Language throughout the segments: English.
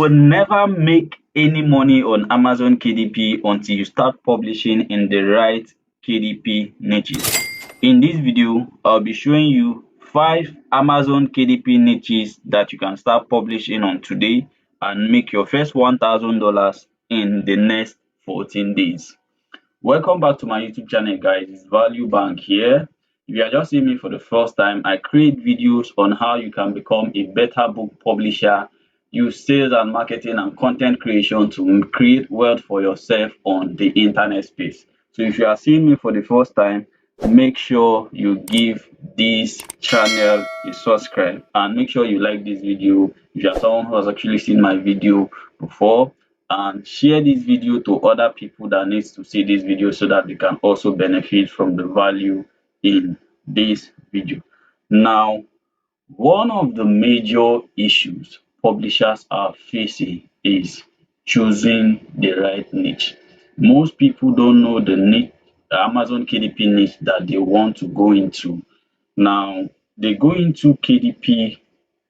will never make any money on Amazon KDP until you start publishing in the right KDP niches. In this video, I'll be showing you 5 Amazon KDP niches that you can start publishing on today and make your first $1,000 in the next 14 days. Welcome back to my YouTube channel, guys. It's VALUEBANK here. If you are just seeing me for the first time, I create videos on how you can become a better book publisher, use sales and marketing and content creation to create wealth for yourself on the internet space. So if you are seeing me for the first time, make sure you give this channel a subscribe and make sure you like this video if you are someone who has actually seen my video before, and share this video to other people that needs to see this video so that they can also benefit from the value in this video. Now, one of the major issues publishers are facing is choosing the right niche. Most people don't know the niche, Amazon KDP niche that they want to go into. Now, they go into KDP,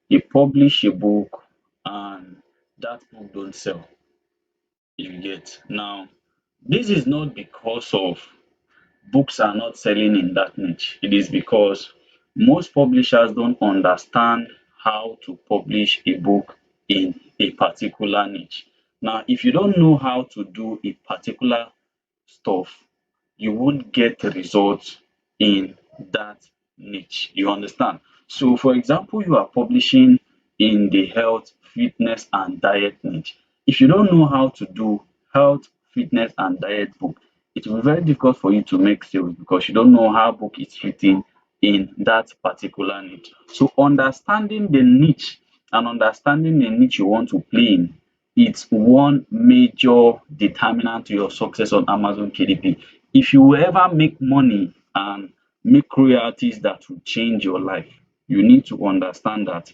they publish a book, and that book don't sell. You get. Now, this is not because of books are not selling in that niche. It is because most publishers don't understand how to publish a book in a particular niche. Now, if you don't know how to do a particular stuff, you won't get results in that niche. You understand? So, for example, you are publishing in the health, fitness, and diet niche. If you don't know how to do health, fitness, and diet book, it will be very difficult for you to make sales because you don't know how book is written in that particular niche. So, understanding the niche and understanding the niche you want to play in, it's one major determinant to your success on Amazon KDP. If you will ever make money and make royalties that will change your life, you need to understand that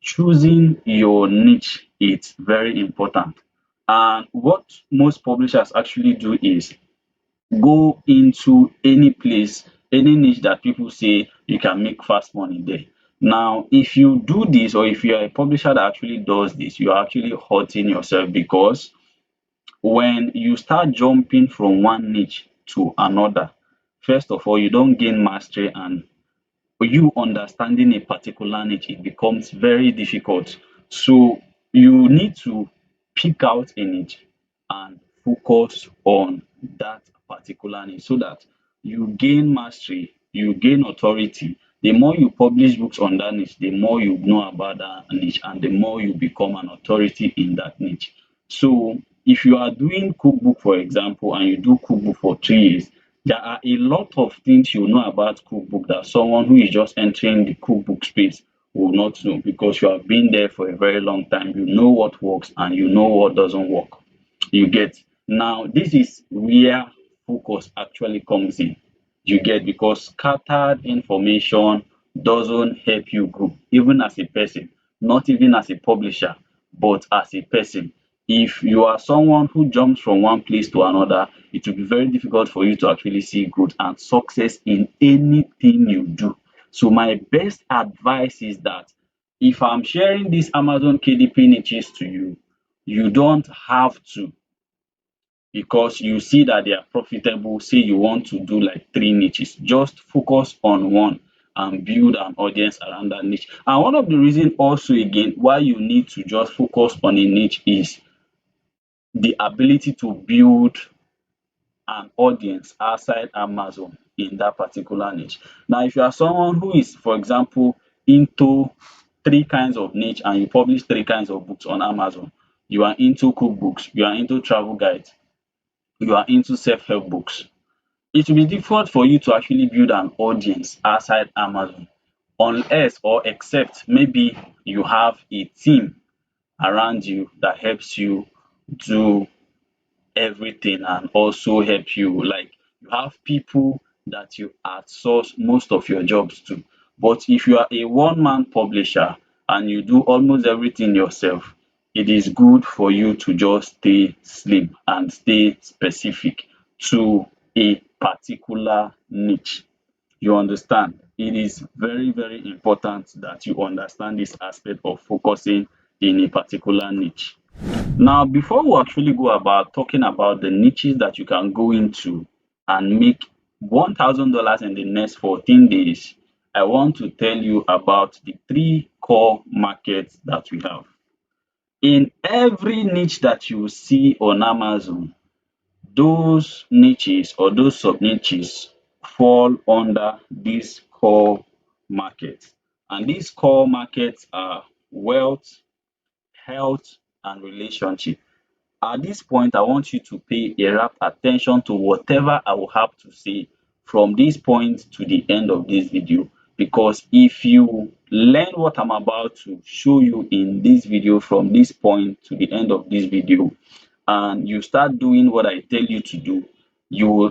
choosing your niche is very important. And what most publishers actually do is go into any place, any niche that people say you can make fast money there. Now, if you do this, or if you are a publisher that actually does this, you are actually hurting yourself, because when you start jumping from one niche to another, first of all, you don't gain mastery, and you understanding a particular niche, it becomes very difficult. So you need to pick out a niche and focus on that particular niche so that you gain mastery, you gain authority. The more you publish books on that niche, the more you know about that niche, and the more you become an authority in that niche. So if you are doing cookbook, for example, and you do cookbook for 3 years, there are a lot of things you know about cookbook that someone who is just entering the cookbook space will not know, because you have been there for a very long time. You know what works and you know what doesn't work. You get. Now, this is where focus actually comes in. You get, because scattered information doesn't help you grow, even as a person, not even as a publisher, but as a person. If you are someone who jumps from one place to another, it will be very difficult for you to actually see growth and success in anything you do. So my best advice is that if I'm sharing these Amazon KDP niches to you, you don't have to, because you see that they are profitable, say you want to do like 3 niches. Just focus on one and build an audience around that niche. And one of the reasons also again why you need to just focus on a niche is the ability to build an audience outside Amazon in that particular niche. Now, if you are someone who is, for example, into 3 kinds of niche and you publish 3 kinds of books on Amazon, you are into cookbooks, you are into travel guides, you are into self-help books, it will be difficult for you to actually build an audience outside Amazon, unless or except maybe you have a team around you that helps you do everything and also help you, like you have people that you outsource most of your jobs to. But if you are a one-man publisher and you do almost everything yourself, it is good for you to just stay slim and stay specific to a particular niche. You understand? It is very, very important that you understand this aspect of focusing in a particular niche. Now, before we actually go about talking about the niches that you can go into and make $1,000 in the next 14 days, I want to tell you about the three core markets that we have. In every niche that you see on Amazon, those niches or those sub-niches fall under these core markets. And these core markets are wealth, health, and relationship. At this point, I want you to pay a rapt attention to whatever I will have to say from this point to the end of this video, because if you learn what I'm about to show you in this video from this point to the end of this video, and you start doing what I tell you to do,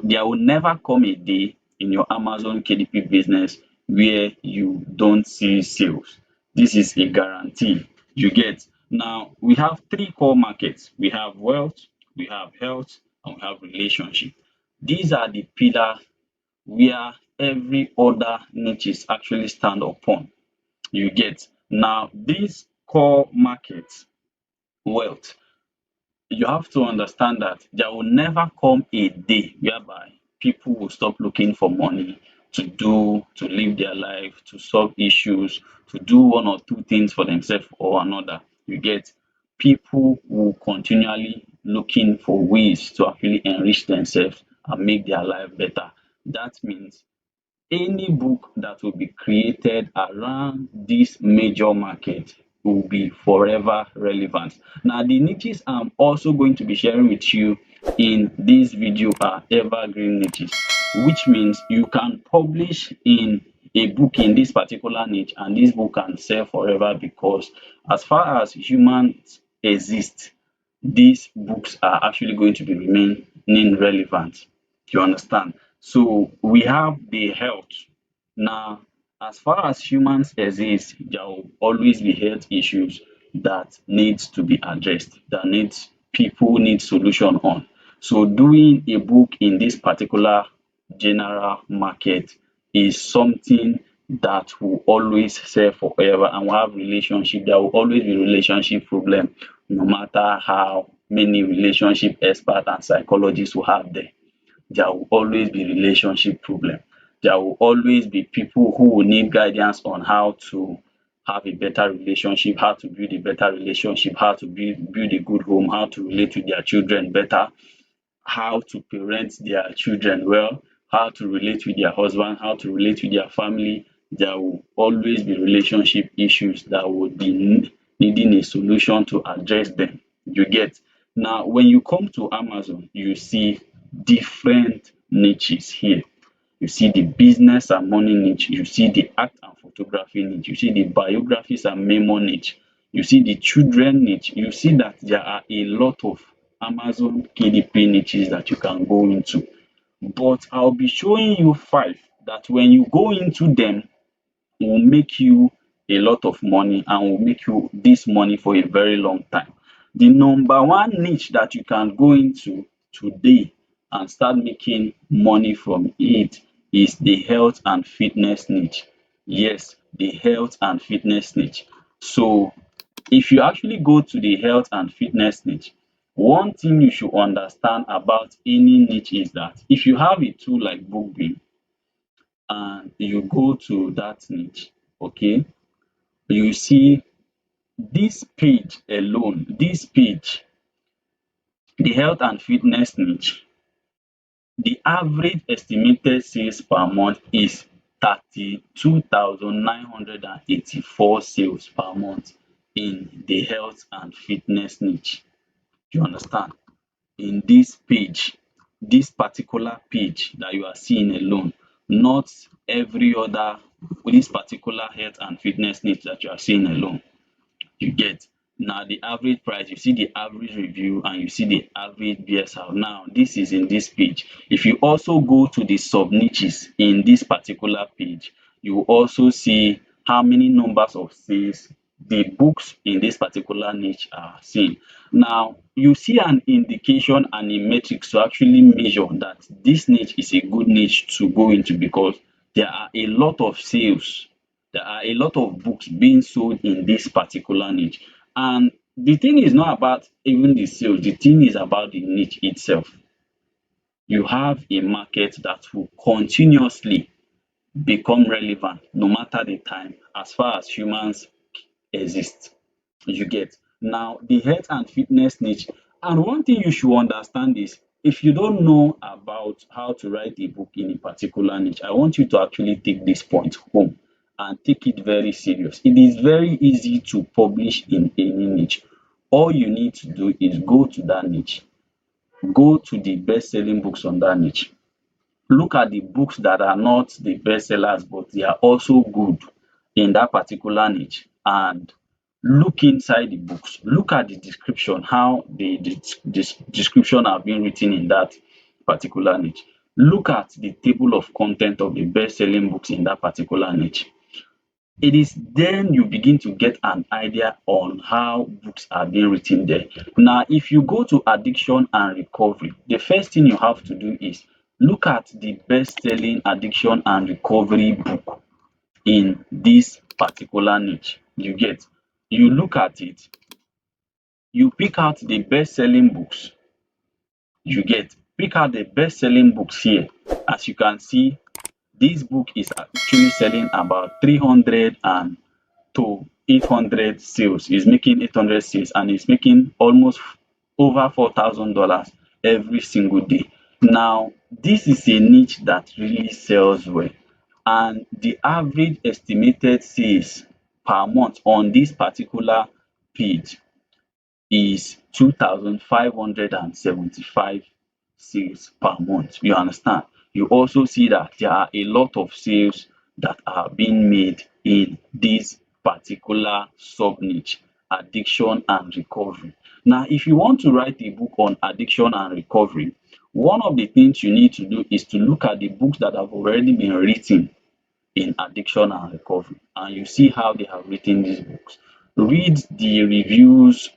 there will never come a day in your Amazon KDP business where you don't see sales. This is a guarantee. You get. Now, we have three core markets. We have wealth, we have health, and we have relationship. These are the pillars where every other niches actually stand upon. You get. Now, these core markets, wealth, you have to understand that there will never come a day whereby people will stop looking for money to live their life, to solve issues, to do one or two things for themselves or another. You get. People will continually looking for ways to actually enrich themselves and make their life better. That means any book that will be created around this major market will be forever relevant. Now, the niches I'm also going to be sharing with you in this video are evergreen niches, which means you can publish in a book in this particular niche and this book can sell forever, because as far as humans exist, these books are actually going to be remaining relevant. You understand? So we have the health. Now, as far as humans exist, there will always be health issues that needs to be addressed, that needs people need solution on. So doing a book in this particular general market is something that will always sell forever and will have relationship. There will always be relationship problem, no matter how many relationship experts and psychologists will have there. There will always be relationship problem. There will always be people who will need guidance on how to have a better relationship, how to build a better relationship, how to build a good home, how to relate with their children better, how to parent their children well, how to relate with their husband, how to relate with their family. There will always be relationship issues that would be needing a solution to address them. You get. Now, when you come to Amazon, you see different niches here. You see the business and money niche, you see the art and photography niche, you see the biographies and memo niche, you see the children niche. You see that there are a lot of Amazon KDP niches that you can go into. But I'll be showing you five that when you go into them will make you a lot of money and will make you this money for a very long time. The number one niche that you can go into today and start making money from it is the health and fitness niche. Yes, the health and fitness niche. So if you actually go to the health and fitness niche, one thing you should understand about any niche is that if you have a tool like BookBeam and you go to that niche, okay, you see this page alone, this page, the health and fitness niche, the average estimated sales per month is 32,984 sales per month in the health and fitness niche. Do you understand? In this page, this particular page that you are seeing alone, not every other, this particular health and fitness niche that you are seeing alone. You get. Now the average price, you see the average review and you see the average BSR. Now this is in this page. If you also go to the sub niches in this particular page, you will also see how many numbers of sales the books in this particular niche are seeing. Now you see an indication and a metrics to actually measure that this niche is a good niche to go into, because there are a lot of sales, there are a lot of books being sold in this particular niche. And the thing is not about even the sales, the thing is about the niche itself. You have a market that will continuously become relevant no matter the time as far as humans exist. You get. Now the health and fitness niche, and one thing you should understand is if you don't know about how to write a book in a particular niche, I want you to actually take this point home and take it very serious. It is very easy to publish in any niche. All you need to do is go to that niche, go to the best selling books on that niche, look at the books that are not the best sellers but they are also good in that particular niche, and look inside the books, look at the description, how the description have been written in that particular niche. Look at the table of content of the best selling books in that particular niche. It is then you begin to get an idea on how books are being written there. Now, if you go to addiction and recovery, the first thing you have to do is look at the best-selling addiction and recovery book in this particular niche. You get, you look at it, you pick out the best-selling books, you get, pick out the best-selling books here. As you can see, this book is actually selling about 300 and to 800 sales. Is making 800 sales and is making almost over $4,000 every single day. Now, this is a niche that really sells well, and the average estimated sales per month on this particular page is 2,575 sales per month. You understand? You also see that there are a lot of sales that are being made in this particular sub niche, addiction and recovery. Now, if you want to write a book on addiction and recovery, one of the things you need to do is to look at the books that have already been written in addiction and recovery, and you see how they have written these books. Read the reviews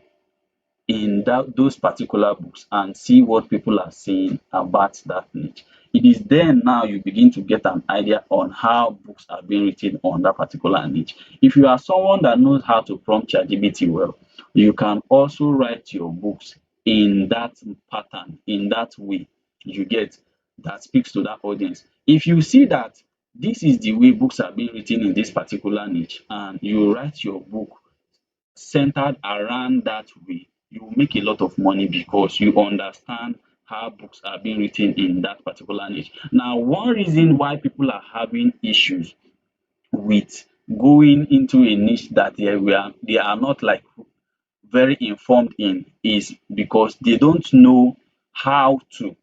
in those particular books and see what people are saying about that niche. It is then now you begin to get an idea on how books are being written on that particular niche. If you are someone that knows how to prompt ChatGPT well, you can also write your books in that pattern, in that way. You get, that speaks to that audience. If you see that this is the way books are being written in this particular niche and you write your book centered around that way, you will make a lot of money because you understand how books are being written in that particular niche. Now, one reason why people are having issues with going into a niche that they are not like very informed in is because they don't know how to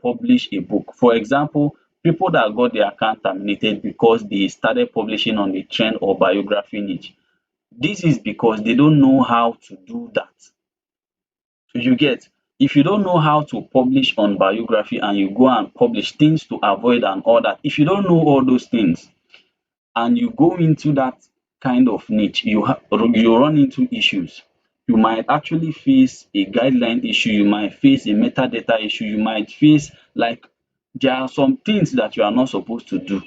publish a book. For example, people that got their account terminated because they started publishing on the trend or biography niche. This is because they don't know how to do that. So you get, if you don't know how to publish on biography and you go and publish things to avoid and all that, if you don't know all those things and you go into that kind of niche, you run into issues. You might actually face a guideline issue, you might face a metadata issue, you might face like there are some things that you are not supposed to do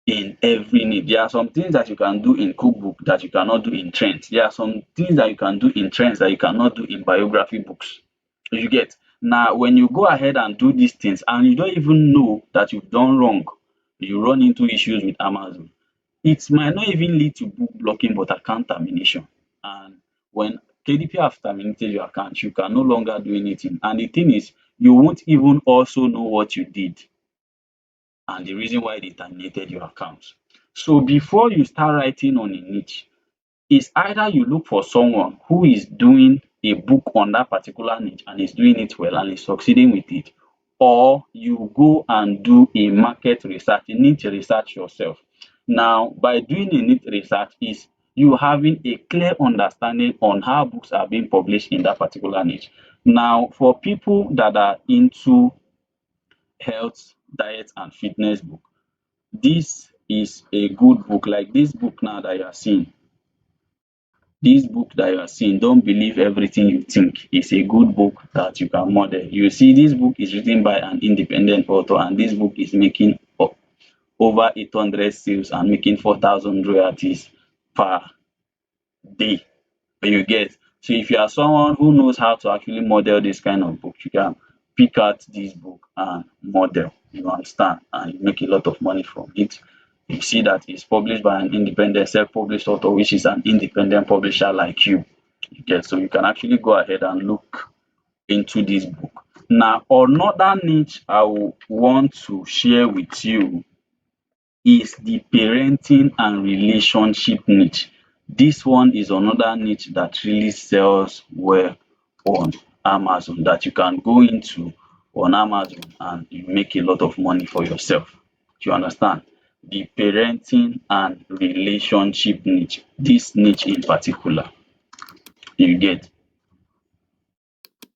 in every need. There are some things that you can do in cookbook that you cannot do in trends. There are some things that you can do in trends that you cannot do in biography books. You get. Now, when you go ahead and do these things and you don't even know that you've done wrong, you run into issues with Amazon. It might not even lead to book blocking but account termination. And when KDP have terminated your account, you can no longer do anything. And the thing is, you won't even also know what you did and the reason why they terminated your account. So before you start writing on a niche, it's either you look for someone who is doing a book on that particular niche and is doing it well and is succeeding with it, or you go and do a market research, a niche research yourself. Now, by doing a niche research is you having a clear understanding on how books are being published in that particular niche. Now, for people that are into health, diet and fitness book, this is a good book. Like this book now that you are seeing, this book that you are seeing, don't believe everything you think. It's a good book that you can model. You see, this book is written by an independent author and this book is making over 800 sales and making 4,000 royalties per day. You get. So if you are someone who knows how to actually model this kind of book, you can pick out this book and model. You understand, and you make a lot of money from it. You see that it's published by an independent self-published author, which is an independent publisher like you. You get. So you can actually go ahead and look into this book. Now, another niche I will want to share with you is the parenting and relationship niche. This one is another niche that really sells well on Amazon, that you can go into on Amazon and you make a lot of money for yourself. Do you understand? The parenting and relationship niche, this niche in particular, you get.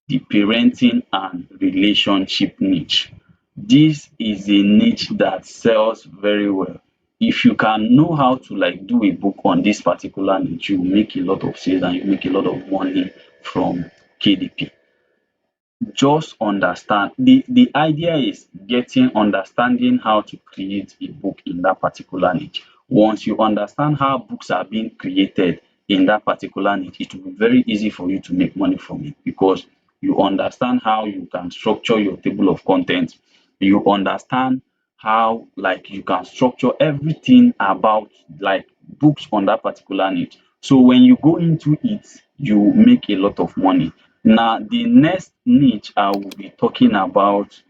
The parenting and relationship niche. This is a niche that sells very well. If you can know how to like do a book on this particular niche, you make a lot of sales and you make a lot of money from KDP. Just understand, the idea is understanding how to create a book in that particular niche. Once you understand how books are being created in that particular niche, it will be very easy for you to make money from it, because you understand how you can structure your table of contents. You understand how like you can structure everything about like books on that particular niche. So when you go into it, you make a lot of money. Now, the next niche I will be talking about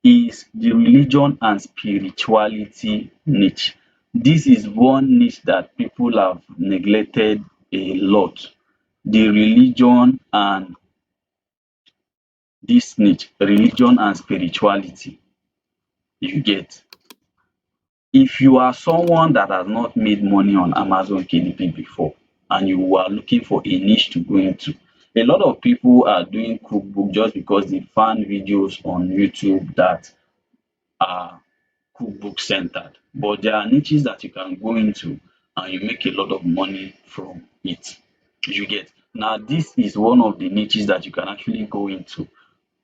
is the religion and spirituality niche. This is one niche that people have neglected a lot. The religion and this niche, religion and spirituality, you get. If you are someone that has not made money on Amazon KDP before and you are looking for a niche to go into, a lot of people are doing cookbook just because they found videos on YouTube that are cookbook centered. But there are niches that you can go into and you make a lot of money from it. You get. Now, this is one of the niches that you can actually go into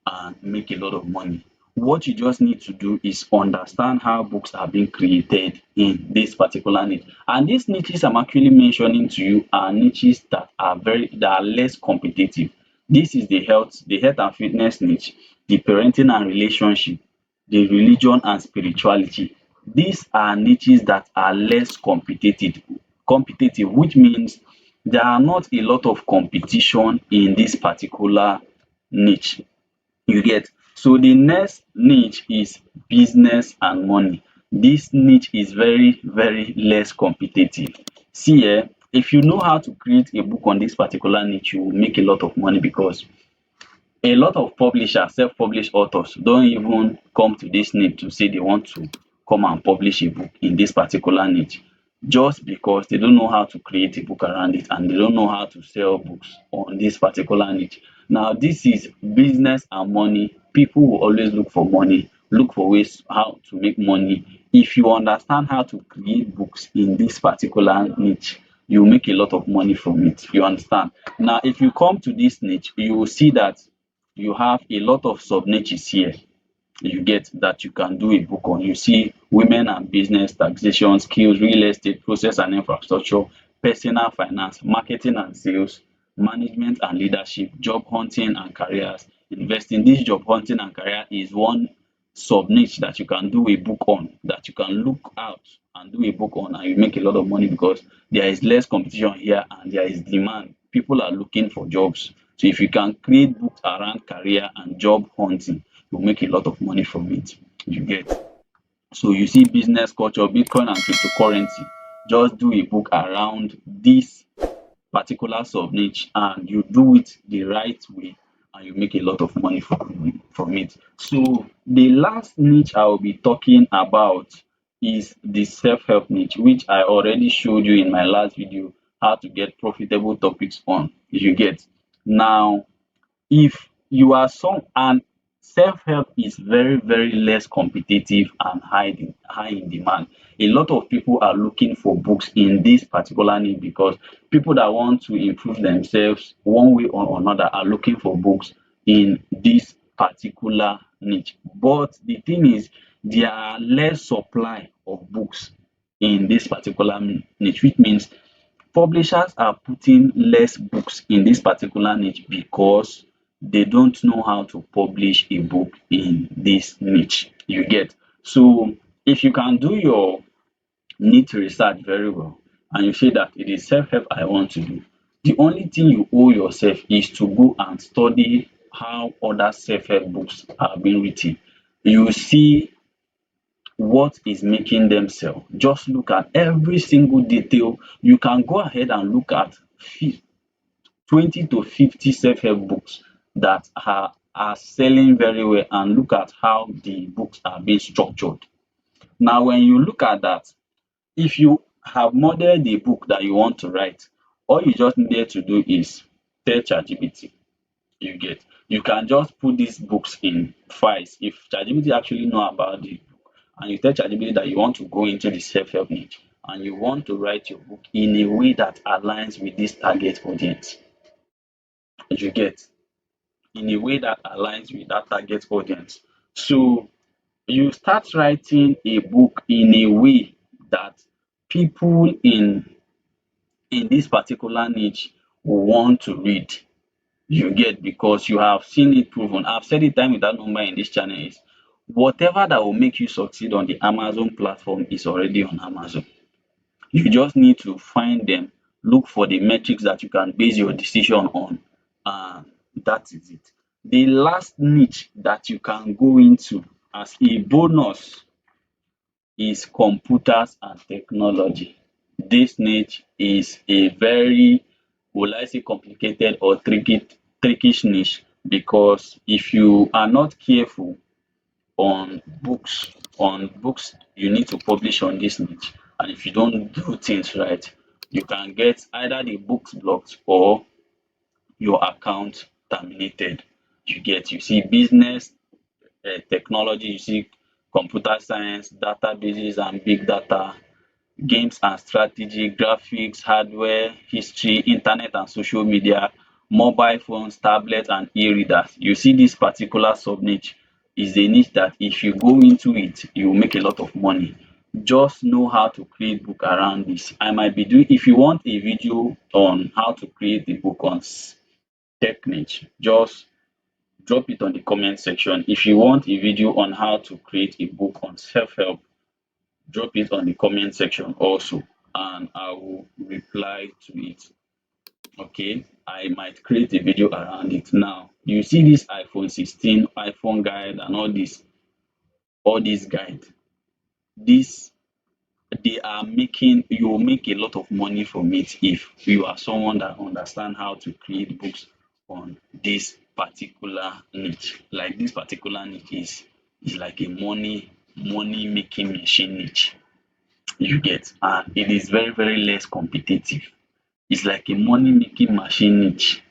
and make a lot of money. What you just need to do is understand how books are being created in this particular niche. And these niches I'm actually mentioning to you are niches that are less competitive. This is the health and fitness niche, the parenting and relationship, the religion and spirituality. These are niches that are less competitive, which means there are not a lot of competition in this particular niche. You get. So the next niche is business and money. This niche is very less competitive. See if you know how to create a book on this particular niche, you will make a lot of money, because a lot of publishers, self-published authors don't even come to this niche to say they want to come and publish a book in this particular niche, just because they don't know how to create a book around it and they don't know how to sell books on this particular niche. Now, this is business and money. People will always look for money, look for ways how to make money. If you understand how to create books in this particular niche, you make a lot of money from it. You understand? Now, if you come to this niche, you will see that you have a lot of sub niches here, you get, that you can do a book on. You see women and business, taxation, skills, real estate, process and infrastructure, personal finance, marketing and sales, management and leadership, job hunting and careers, investing. This job hunting and career is one sub niche that you can do a book on, that you can look out and do a book on, and you make a lot of money because there is less competition here and there is demand. People are looking for jobs. So if you can create books around career and job hunting, you make a lot of money from it. You get. So you see business culture, Bitcoin and cryptocurrency. Just do a book around this particular sub niche and you do it the right way and you make a lot of money from it. So the last niche I will be talking about is the self-help niche, which I already showed you in my last video how to get profitable topics on. You get. Now, if you are some and self-help is very less competitive and high in demand. A lot of people are looking for books in this particular niche because people that want to improve themselves one way or another are looking for books in this particular niche. But the thing is, there are less supply of books in this particular niche, which means Publishers are putting less books in this particular niche because they don't know how to publish a book in this niche. You get? So if you can do your niche research very well and you say that it is self-help I want to do, the only thing you owe yourself is to go and study how other self-help books are being written. You see what is making them sell. Just look at every single detail. You can go ahead and look at 20 to 50 self-help books that are selling very well and look at how the books are being structured. Now, when you look at that, if you have modeled the book that you want to write, all you just needed to do is tell ChatGPT. You get? You can just put these books in files. If ChatGPT actually know about the book and you tell ChatGPT that you want to go into the self-help niche and you want to write your book in a way that aligns with this target audience, you get? In a way that aligns with that target audience. So you start writing a book in a way that people in this particular niche will want to read. You get? Because you have seen it proven. I've said it time without number in this channel is whatever that will make you succeed on the Amazon platform is already on Amazon. You just need to find them, look for the metrics that you can base your decision on, and that is it. The last niche that you can go into as a bonus is computers and technology. This niche is a very, will I say, complicated or trickish niche because if you are not careful on books you need to publish on this niche, and if you don't do things right, you can get either the books blocked or your account terminated. You get? You see business, technology, you see computer science, databases and big data, games and strategy, graphics, hardware, history, internet and social media, mobile phones, tablets and e-readers. You see this particular sub niche is a niche that if you go into it, you will make a lot of money. Just know how to create book around this. I might be doing, if you want a video on how to create a book on tech niche, just drop it on the comment section. If you want a video on how to create a book on self-help, drop it on the comment section also and I will reply to it. Okay, I might create a video around it. Now you see this iPhone 16, iPhone guide and all these guide. This they are making, you will make a lot of money from it if you are someone that understand how to create books on this particular niche. Like this particular niche is like a money making machine niche. You get? And it is very, very less competitive. It's like a money making machine niche.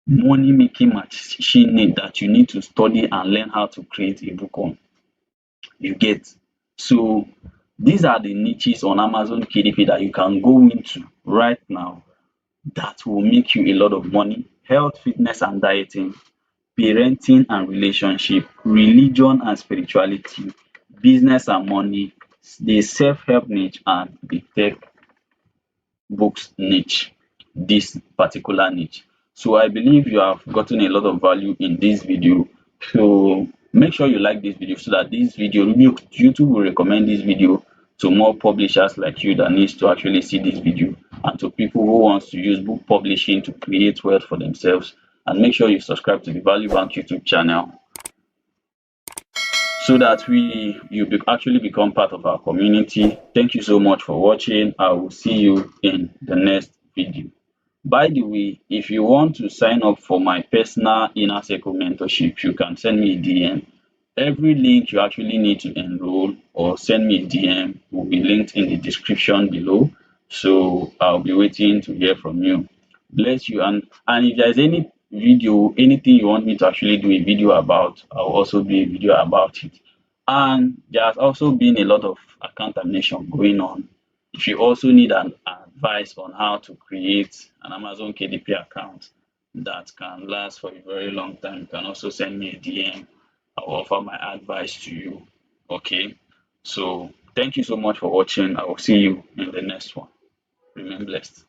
Money making machine niche that you need to study and learn how to create a book on. You get? So these are the niches on Amazon KDP that you can go into right now that will make you a lot of money. Health, fitness and dieting, parenting and relationship, religion and spirituality, business and money, the self-help niche and the tech books niche, this particular niche. So I believe you have gotten a lot of value in this video. So make sure you like this video so that this video, YouTube will recommend this video to more publishers like you that needs to actually see this video, and to people who wants to use book publishing to create wealth for themselves. And make sure you subscribe to the Value Bank YouTube channel so that actually become part of our community. Thank you so much for watching. I will see you in the next video. By the way, if you want to sign up for my personal inner circle mentorship, you can send me a DM. Every link you actually need to enroll or send me a DM will be linked in the description below. So I'll be waiting to hear from you. Bless you. And if there's any video, anything you want me to actually do a video about, I'll also do a video about it. And there's also been a lot of account termination going on. If you also need an advice on how to create an Amazon KDP account that can last for a very long time, you can also send me a DM. I'll offer my advice to you. Okay. So thank you so much for watching. I will see you in the next one. Remain blessed.